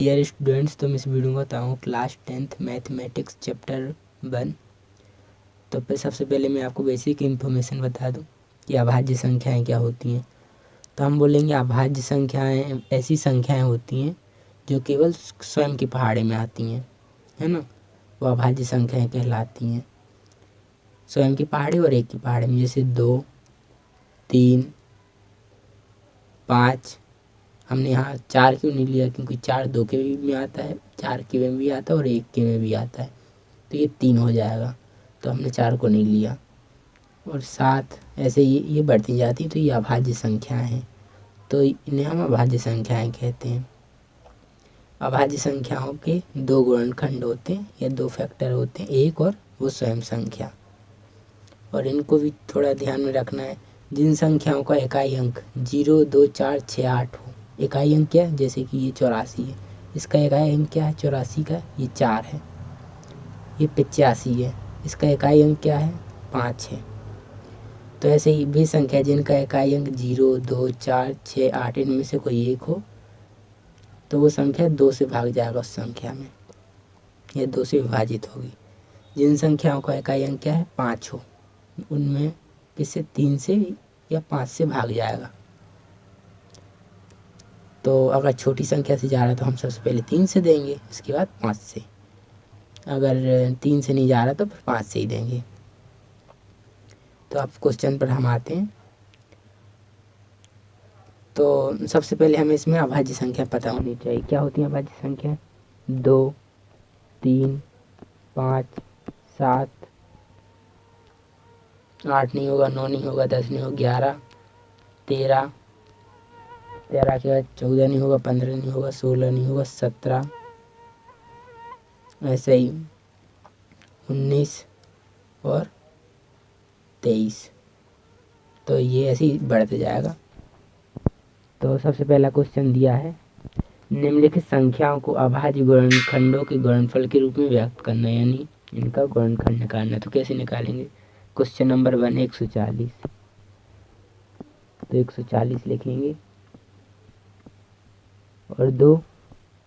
Dear students, तो मैं इस वीडियो में बताऊँ क्लास 10th मैथमेटिक्स चैप्टर 1। तो फिर सबसे पहले मैं आपको बेसिक इन्फॉर्मेशन बता दूं कि अभाज्य संख्याएं क्या होती हैं। तो हम बोलेंगे अभाज्य संख्याएं ऐसी संख्याएं होती हैं जो केवल स्वयं की पहाड़े में आती हैं, है ना। वो अभाज्य संख्याएं कहलाती हैं, स्वयं की पहाड़ी और एक की पहाड़ी में। जैसे 2, 3, 5। हमने यहाँ 4 क्यों नहीं लिया, क्योंकि 4 2 के में आता है, 4 के में भी आता है और 1 के में भी आता है, तो ये 3 हो जाएगा, तो हमने 4 को नहीं लिया। और 7 ऐसे ये बढ़ती जाती, तो ये अभाज्य संख्याएं हैं, तो इन्हें हम अभाज्य संख्याएं कहते हैं। अभाज्य संख्याओं के 2 गुणनखंड होते हैं या 2 फैक्टर होते हैं, एक और वो स्वयं संख्या। और इनको भी थोड़ा ध्यान में रखना है। जिन संख्याओं का इकाई अंक 0, 2, 4, 6, 8 हो, इकाई अंक क्या है, जैसे कि ये 84 है, इसका इकाई अंक क्या है 84 का, ये 4 है। ये 85 है, इसका इकाई अंक क्या है 5 है। तो ऐसे ही भी संख्या जिनका इकाई अंक 0, 2, 4, 6, 8 इनमें से कोई एक हो, तो वो संख्या 2 से भाग जाएगा उस संख्या में, या 2 से विभाजित होगी। जिन संख्याओं का इकाई अंक क्या है 5 हो, उनमें किससे 3 से या 5 से भाग जाएगा। तो अगर छोटी संख्या से जा रहा है तो हम सबसे पहले 3 से देंगे, इसके बाद 5 से। अगर 3 से नहीं जा रहा तो फिर 5 से ही देंगे। तो अब क्वेश्चन पर हम आते हैं। तो सबसे पहले हमें इसमें अभाज्य संख्या पता होनी चाहिए। क्या होती है अभाज्य संख्या? 2, 3, 5, 7, 8 नहीं होगा, 9 नहीं होगा, 10 नहीं होगा, 11, 13, 13 के बाद 14 नहीं होगा, 15 नहीं होगा, 16 नहीं होगा, 17, ऐसे ही 19 और 23। तो ये ऐसे ही बढ़ते जाएगा। तो सबसे पहला क्वेश्चन दिया है, निम्नलिखित संख्याओं को अभाज्य गुणनखंडों के गुणनफल के रूप में व्यक्त करना, यानी इनका गुणनखंड निकालना। तो कैसे निकालेंगे? क्वेश्चन नंबर 1 140, तो 140 लिखेंगे और 2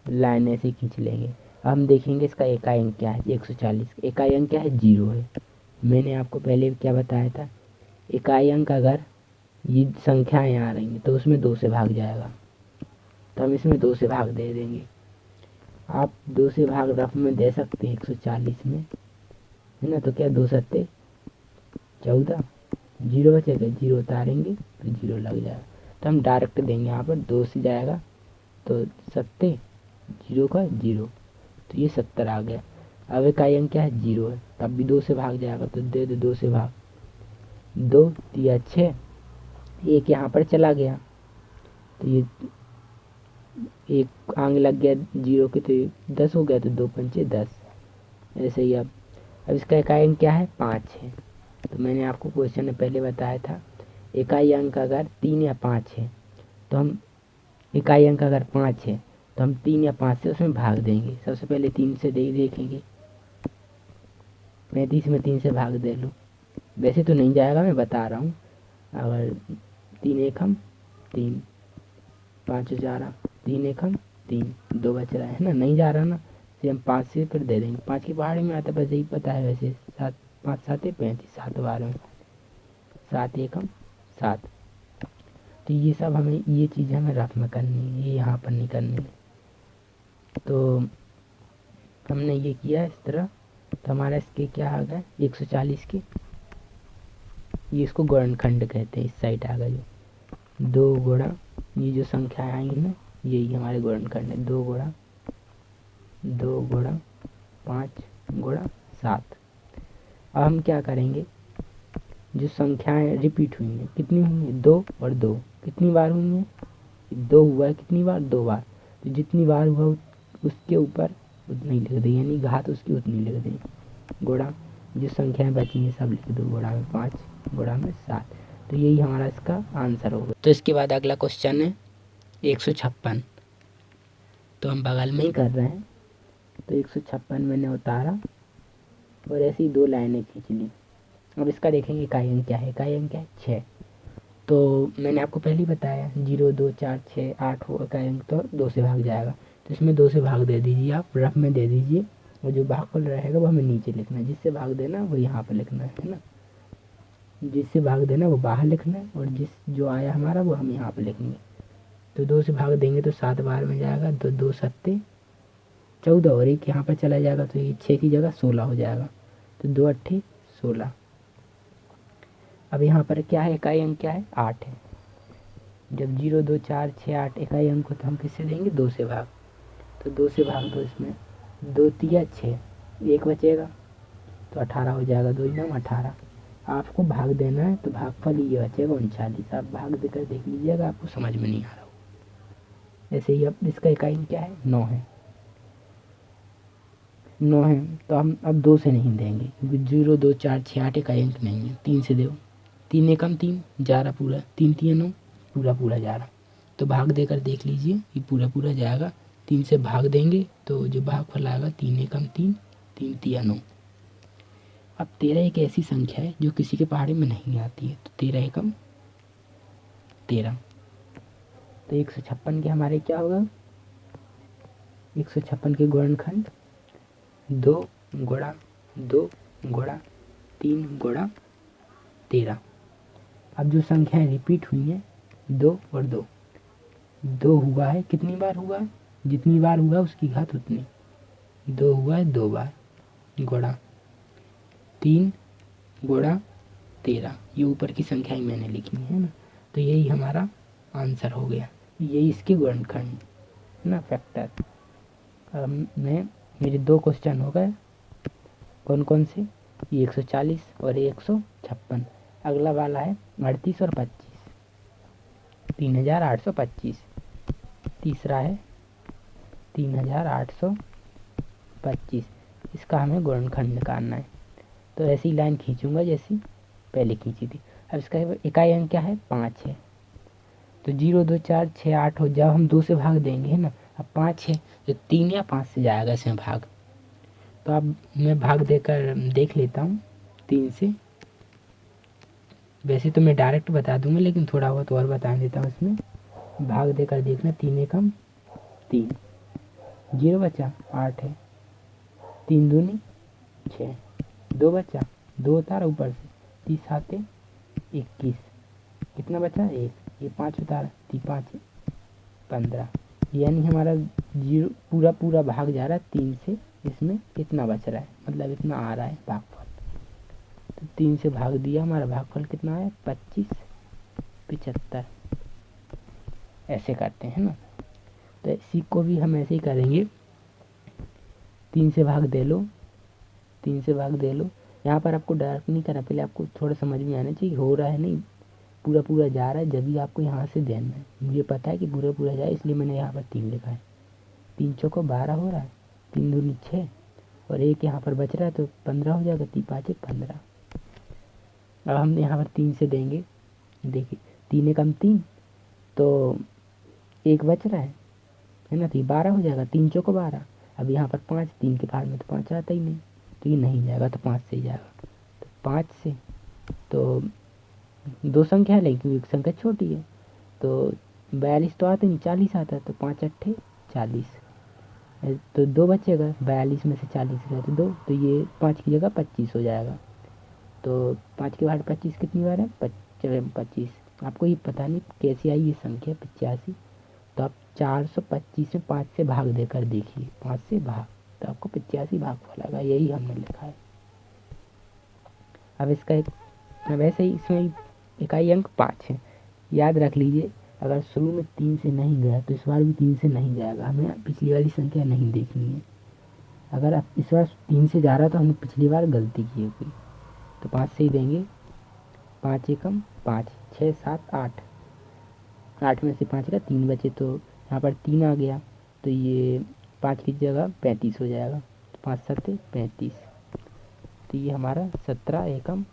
लाइन ऐसे खींच लेंगे। अब हम देखेंगे इसका इकाई अंक क्या है। 140 इकाई अंक क्या है 0 है। मैंने आपको पहले क्या बताया था, इकाई अंक अगर ये संख्याएं आ रही हैं तो उसमें 2 से भाग जाएगा, तो हम इसमें 2 से भाग दे देंगे। आप 2 से भाग रफ में दे सकते हैं 140 में, है ना। तो क्या 2 सत्ते 14, 0 बचेगा, 0 उतारेंगे तो 0 लग जाएगा। तो हम डायरेक्ट देंगे, यहाँ पर 2 से जाएगा तो सत्ते 0 का 0, तो ये 70 आ गया। अब इकाई अंक क्या है 0 है, तब भी 2 से भाग जाएगा, तो दे दो 2 से भाग। 2 3 6, एक यहाँ पर चला गया, तो ये एक आंग लग गया 0 के, तो 10 हो गया, तो 2 पंचे 10। ऐसे ही अब इसका इकाई अंक क्या है 5 है। तो मैंने आपको क्वेश्चन में पहले बताया था, इकाई अंक अगर 3 या 5 है तो हम, इकाई अंक अगर 5 है तो हम 3 या 5 से उसमें भाग देंगे। सबसे पहले 3 से देखेंगे, 35 में 3 से भाग दे लूँ, वैसे तो नहीं जाएगा, मैं बता रहा हूँ। अगर 3 एक हम 3, 5 4, 3 एक हम 3, 2 बच रहा है ना, नहीं जा रहा ना, फिर हम 5 से फिर दे देंगे। 5 की पहाड़ी में आता है, बस यही पता है वैसे। 7 5 7 35, 7 12 में 7 एक हम 7। तो ये सब हमें, ये चीज़ हमें रफ में करनी है, ये यहाँ पर नहीं करनी है। तो हमने ये किया इस तरह, तो हमारा इसके क्या आ गया 140 के, ये इसको गुणनखंड कहते हैं। इस साइड आ गया जो 2 गुणा, ये जो संख्या आएंगी ना, यही हमारे गुणनखंड है। 2 गुणा 2 गुणा 5 गुणा 7। अब हम क्या करेंगे, जो संख्याएं रिपीट हुई हैं कितनी हुई हैं 2 और 2, कितनी बार हुई हैं 2 हुआ है, कितनी बार 2 बार। तो जितनी बार हुआ उसके ऊपर उतनी लिख दें, यानी घात उसकी उतनी लिख दें, गुणा जो संख्याएं बची हैं सब लिख दो, गुणा में 5 गुणा में 7। तो यही हमारा इसका आंसर होगा। तो इसके बाद अगला क्वेश्चन है 156, तो हम बगल में ही कर रहे हैं। तो 156 मैंने उतारा और ऐसी 2 लाइनें खींच ली। अब इसका देखेंगे इकाई अंक क्या है। इकाई अंक क्या है 6। तो मैंने आपको पहले ही बताया 0 2 4 6 8 हो इकाई अंक, तो 2 से भाग जाएगा। तो इसमें 2 से भाग दे दीजिए, आप रफ में दे दीजिए, और जो भागफल रहेगा वो हमें नीचे लिखना है, जिससे भाग देना वो यहाँ पर लिखना है ना, जिससे भाग देना वो बाहर लिखना है, और जो आया हमारा वो हम यहाँ पर लिखेंगे। तो 2 से भाग देंगे तो 7 बार में जाएगा, तो 2 सत्ते 14, और 1 यहाँ पर चला जाएगा तो ये 6 की जगह 16 हो जाएगा, तो 2 अट्ठे 16। अब यहाँ पर क्या है, इकाई अंक क्या है, 8 है। जब 0 2 4 6 8 इकाई अंक को तो हम किससे देंगे, 2 से भाग, तो 2 से भाग दो, इसमें 2 तिया 6, 1 बचेगा तो 18 हो जाएगा, 2 9 18। आपको भाग देना है तो भागफल ये बचेगा 39। आप भाग देकर देख लीजिएगा, आपको समझ में नहीं आ रहा हो। ऐसे ही अब इसका इकाई क्या है, 9 है, 9 है, तो हम अब 2 से नहीं देंगे क्योंकि 0 2 4 6 8 इकाई अंक नहीं है, 3 से दो, 3 एकम 3 11 पूरा, 3 तिया 9 पूरा पूरा 11। तो भाग देकर देख लीजिए ये पूरा पूरा जाएगा, 3 से भाग देंगे तो जो भागफल आएगा 3 एकम 3 3 तिया 9। अब 13 एक ऐसी संख्या है जो किसी के पहाड़े में नहीं आती है, तो 13 एकम 13, तो 156 के हमारे क्या होगा, 156 के गुणनखंड 2 गुणा 2 गुणा 3 गुणा 13। अब जो संख्याएं रिपीट हुई हैं 2 और 2, 2 हुआ है, कितनी बार हुआ है, जितनी बार हुआ है उसकी घात उतनी, 2 हुआ है 2 बार, गुणा 3 गुणा 13, ये ऊपर की संख्याएं मैंने लिखी है ना, तो यही हमारा आंसर हो गया, यही इसके गुणनखंड ना, फैक्टर। मैं मेरे 2 क्वेश्चन हो गए, कौन कौन से, ये 140 और 156। अगला वाला है 38 और 25, 3825। तीसरा है 3825, इसका हमें गुणनखंड निकालना है। तो ऐसी लाइन खींचूंगा जैसी पहले खींची थी। अब इसका इकाई अंक क्या है, 5 है, तो 0 2 4 6 8 हो, जब हम 2 से भाग देंगे है ना, अब 5 है तो 3 या 5 से जाएगा इसमें भाग, तो अब मैं भाग देकर देख लेता हूँ 3 से। वैसे तो मैं डायरेक्ट बता दूंगा लेकिन थोड़ा बहुत और बता देता हूँ इसमें, भाग देकर देखना, 3 एकम 3, 0 बचा 8 है, 3 दूनी 6, 2 बचा 2 उतारा ऊपर से, 30 7 21, कितना बचा 1, ये 5 उतारा 3 5 15, यानी हमारा 0 पूरा पूरा भाग जा रहा है 3 से, इसमें इतना बच रहा है, मतलब इतना आ रहा है भागफल। तो 3 से भाग दिया, हमारा भागफल कितना है 25 75। ऐसे करते हैं ना, तो इसी को भी हम ऐसे ही करेंगे, 3 से भाग दे लो, 3 से भाग दे लो। यहाँ पर आपको डायरेक्ट नहीं करना, पहले आपको थोड़ा समझ में आना चाहिए हो रहा है नहीं, पूरा पूरा जा रहा है, जब भी आपको यहाँ से देना है। मुझे पता है कि पूरा पूरा जाए, इसलिए मैंने यहाँ पर 3 लिखा है। 3 चौको 12 हो रहा है, 3 दूनी 6, और 1 यहाँ पर बच रहा है तो 15 हो जाएगा, 3 5 15। अब हम यहाँ पर 3 से देंगे, देखिए 3 एकम 3, तो 1 बच रहा है ना, तो ये 12 हो जाएगा, 3 चौको 12। अब यहाँ पर 5, 3 के भाग में तो 5 आता ही नहीं, तो ये नहीं जाएगा, तो 5 से ही जाएगा। तो 5 से तो 2 संख्या है लेकिन एक संख्या छोटी है, तो 42 तो आते नहीं, 40 आता है, तो 5 अट्ठे 40, तो 2 बचेगा, 42 में से 40 गए तो 2, तो ये 5 की जगह 25 हो जाएगा। तो 5 के बाद 25 कितनी बार है, 25। आपको ये पता नहीं कैसे आई ये संख्या 85, तो आप 425 में 5 से भाग देकर देखिए, 5 से भाग, तो आपको 85 भागफल आएगा, यही हमने लिखा है। अब इसका एक वैसे ही इसमें इकाई अंक 5 है, याद रख लीजिए, अगर शुरू में 3 से नहीं गया तो इस बार भी 3 से नहीं जाएगा, हमें पिछली वाली संख्या नहीं देखनी है। अगर आप इस बार 3 से जा रहा तो हमने पिछली बार गलती की होगी, तो 5 से ही देंगे। 5 एकम 5, 6 7 8, 8 में से 5 का 3 बचे, तो यहाँ पर 3 आ गया, तो ये 5 की जगह 35 हो जाएगा, तो 5 7 35, तो ये हमारा 17 एकम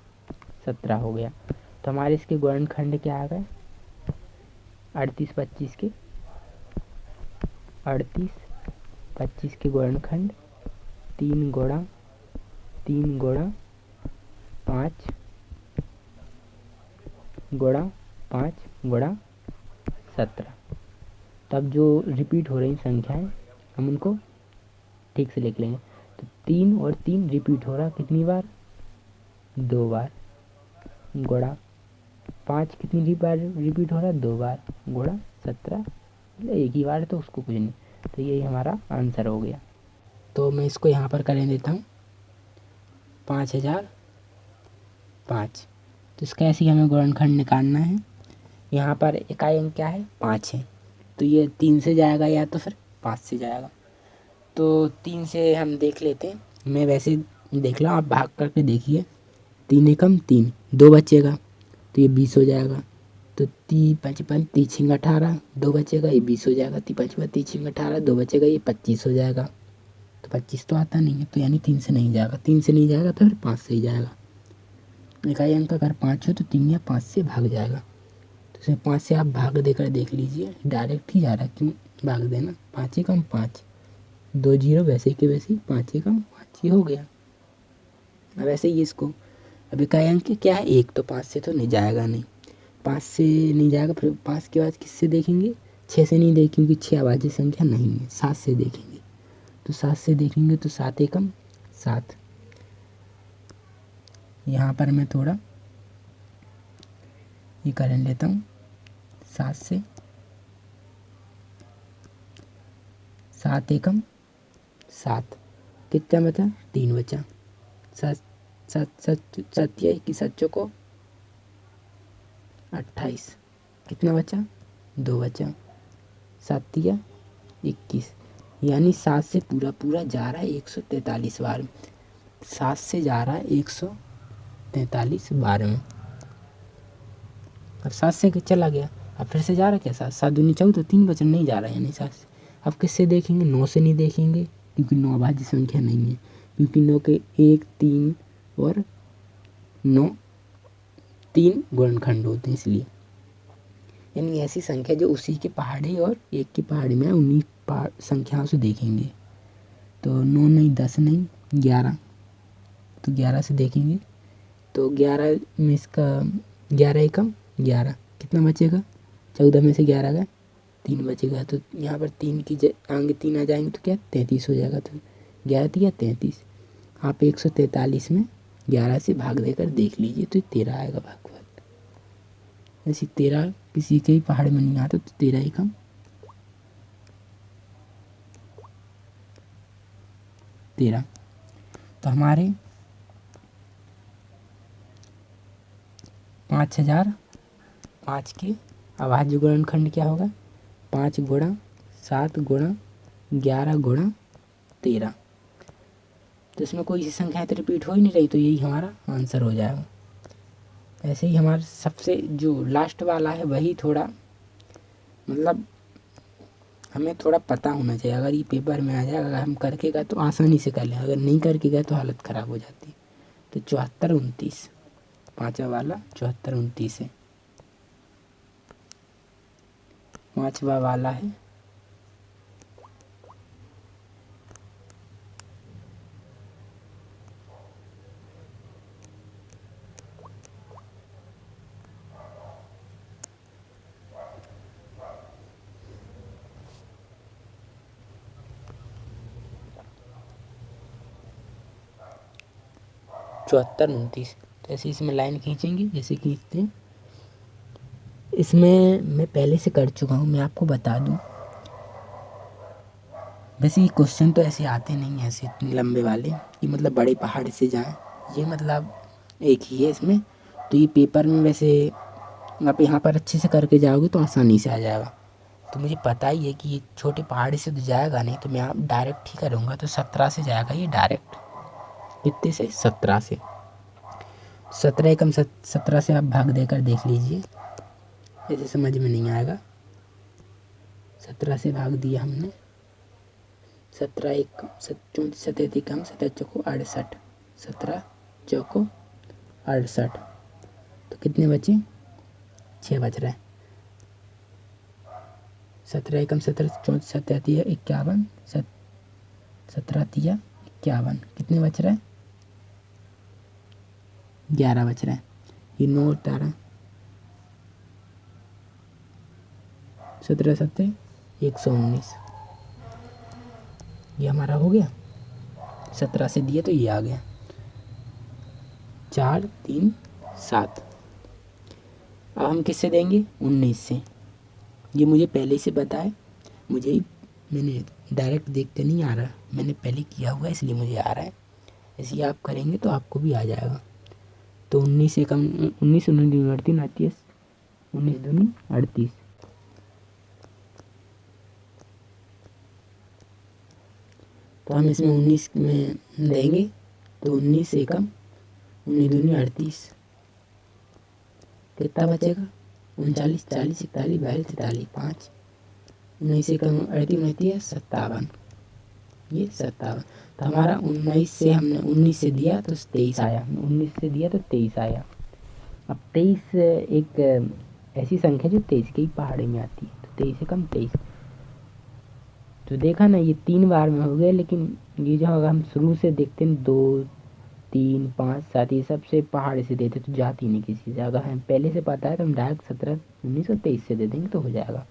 17 हो गया। तो हमारे इसके गुणनखंड क्या आ गए, 38 25 के, 38 25 के गुणनखंड 3 गुणा 3 गुणा 5 गुणा 5 गुणा 17। तब जो रिपीट हो रही संख्याएं हम उनको ठीक से लिख लेंगे। तो 3 और 3 रिपीट हो रहा कितनी बार, 2 बार, गुणा 5 कितनी बार रिपीट हो रहा है, 2 बार, गुणा 17, मतलब एक ही बार, तो उसको कुछ नहीं। तो यही हमारा आंसर हो गया। तो मैं इसको यहाँ पर कर देता हूँ 5005। तो इसका ऐसे ही हमें गुणनखंड निकालना है। यहाँ पर इकाई अंक क्या है, 5 है, तो ये 3 से जाएगा या तो फिर 5 से जाएगा। तो 3 से हम देख लेते हैं, मैं वैसे देख ला, आप भाग करके देखिए। 3 एकम 3, 2 बचेगा तो ये 20 हो जाएगा। तो 3×5 3×6 18, 2 बचेगा, ये 20 हो जाएगा। 3×5 3×6 18, 2 बचेगा, ये 25 हो जाएगा। तो 25 तो आता नहीं है, तो यानी 3 से नहीं जाएगा। 3 से नहीं जाएगा तो फिर 5 से ही जाएगा। इकाई अंक अगर 5 हो तो 3 या 5 से भाग जाएगा। तो इसमें 5 से आप भाग देकर देख लीजिए, डायरेक्ट ही जा रहा है, क्यों भाग देना, 5 एकम 5, 2 जीरो वैसे के वैसे, 5 एकम 5 ही हो गया। अब ऐसे ही इसको, अब इकाई अंक क्या है 1, तो 5 से तो नहीं जाएगा, नहीं 5 से नहीं जाएगा। फिर 5 के बाद किससे देखेंगे, 6 से नहीं देखेंगे, क्योंकि 6 अभाज्य संख्या नहीं है। 7 से देखेंगे, तो 7 से देखेंगे तो 7 एकम 7। यहाँ पर मैं थोड़ा ये कर लेता हूँ, 7 से 7 एकम 7, कितना बचा, 3 बचा। 7 7 7 सत्या की सच्चों को 28, कितना बचा, 2 बचा। 7 या 21, यानी 7 से पूरा पूरा जा रहा है 143 बार। 7 से जा रहा है 143 बार में। अब 7 से चला गया, अब फिर से जा रहा है क्या, 7 7 दूनी 14, 3 बचन नहीं जा रहा है, यानी 7 से। अब किससे देखेंगे, 9 से नहीं देखेंगे, क्योंकि 9 अभाज्य संख्या नहीं है, क्योंकि 9 के 1 3 और 9 3 गुणनखंड होते हैं, इसलिए। यानी ऐसी संख्या जो उसी के पहाड़ी और एक की पहाड़ी में है, उन्हीं संख्याओं से देखेंगे। तो 9 नहीं, 10 नहीं, 11, तो 11 से देखेंगे। तो 11 में इसका 11 एकम 11, कितना बचेगा, 14 में से 11 का 3 बचेगा। तो यहाँ पर 3 की आगे 3 आ जाएंगे तो क्या 33 हो जाएगा। तो 11 3 33, आप 143 में 11 से भाग देकर देख लीजिए, तो 13 आएगा भागफल। ऐसी 13 किसी के ही पहाड़ में नहीं आता, तो 13 एकम 13। तो हमारे 5005 के अभाज्य गुणनखंड क्या होगा, 5 गुणा 7 गुणा 11 गुणा 13। तो इसमें कोई सी संख्या तो रिपीट हो ही नहीं रही, तो यही हमारा आंसर हो जाएगा। ऐसे ही हमारा सबसे जो लास्ट वाला है वही थोड़ा, मतलब हमें थोड़ा पता होना चाहिए। अगर ये पेपर में आ जाए, अगर हम करके गए तो आसानी से कर लें, अगर नहीं करके गए तो हालत ख़राब हो जाती है। तो 74 29, पाँचवा वाला 74 29 है। पाँचवा वाला है 74 29। तो ऐसे इसमें लाइन खींचेंगे जैसे खींचते हैं। इसमें मैं पहले से कर चुका हूँ, मैं आपको बता दूँ। वैसे ये क्वेश्चन तो ऐसे आते नहीं हैं, ऐसे इतने लंबे वाले कि मतलब बड़े पहाड़ से जाएं, ये मतलब एक ही है इसमें। तो ये पेपर में वैसे आप यहाँ पर अच्छे से करके जाओगे तो आसानी से आ जाएगा। तो मुझे पता ही है कि ये छोटे पहाड़ से तो जाएगा नहीं, तो मैं आप डायरेक्ट ही करूँगा। तो 17 से जाएगा ये डायरेक्ट, कितने से, 17 से। 17 एकम 17 से आप भाग देकर देख लीजिए, ऐसे समझ में नहीं आएगा। 17 से भाग दिया हमने, 17 एक 37 एकम 17 चौको 68, 17 चौको 68, तो कितने बचे, 6 बच रहे हैं। 17 एकम 17 17 तिया 51, 17 तिया 51, कितने बच रहे हैं, 11 बच रहे हैं। ये 9 18, 17 7 119, ये हमारा हो गया। 17 से दिए तो ये आ गया 4 3 7। अब हम किससे देंगे? 19 से। ये मुझे पहले से पता है, मैंने डायरेक्ट देखते नहीं आ रहा, मैंने पहले किया हुआ है इसलिए मुझे आ रहा है। ऐसे ही आप करेंगे तो आपको भी आ जाएगा। तो 19 से कम 19 19 दूनी 38 19 दूनी 38। तो हम इसमें 19 में देंगे तो 19 से कम 19 दूनी 38 कितना बचेगा? 39 40 41 42 43 5 19 से कम 38 29 57। ये 57। तो हमारा 19 से हमने 19 से दिया तो 23 आया, 19 से दिया तो 23 आया। अब 23 एक ऐसी संख्या जो 23 के ही पहाड़े में आती है, तो 23 से कम 23। तो देखा ना, ये 3 बार में हो गया, लेकिन ये जो अगर हम शुरू से देखते हैं 2 3 5 7 ये सबसे पहाड़े से देते तो जाती नहीं किसी से। अगर हमें पहले से पता है तो हम डायरेक्ट 17 19 और 23 से दे देंगे तो हो जाएगा।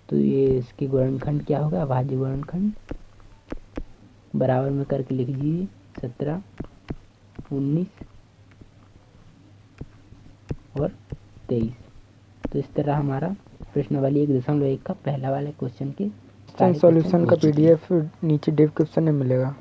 तो ये इसके गुणनखंड क्या होगा? अभाज्य गुणनखंड बराबर में करके लिख दीजिए 17 19 और 23। तो इस तरह हमारा प्रश्नावली 1.1 का पहला वाले क्वेश्चन के सॉल्यूशन का PDF नीचे डिस्क्रिप्शन में मिलेगा।